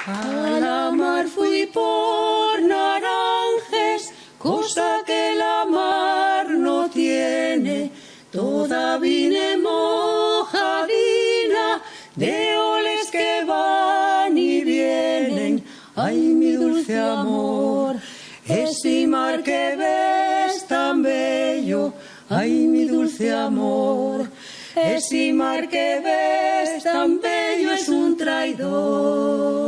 A la mar fui por naranjes, cosa que la mar no tiene. Toda vine mojadina de oles que van y vienen. Ay, mi dulce amor, ese mar que ves tan bello. Ay, mi dulce amor, ese mar que ves tan bello es un traidor.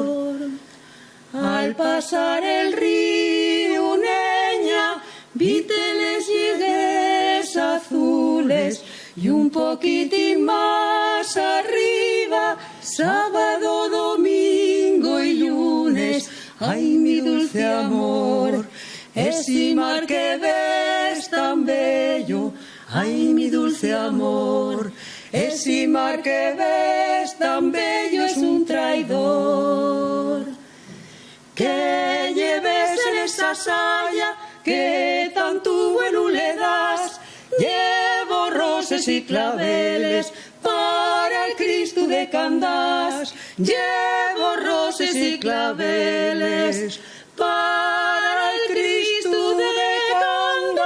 Al pasar el río Uneña, vi teles llegues azules y un poquitín más arriba, sábado, domingo y lunes. Ay, mi dulce amor, ese mar que ves tan bello. Ay, mi dulce amor, ese mar que ves tan bello es un traidor. Que lleves en esa saya que tanto bueno le das. Llevo roses y claveles para el Cristo de Candás. Llevo roses y claveles para el Cristo de Candás.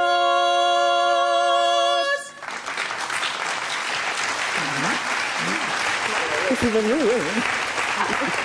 Muy bien.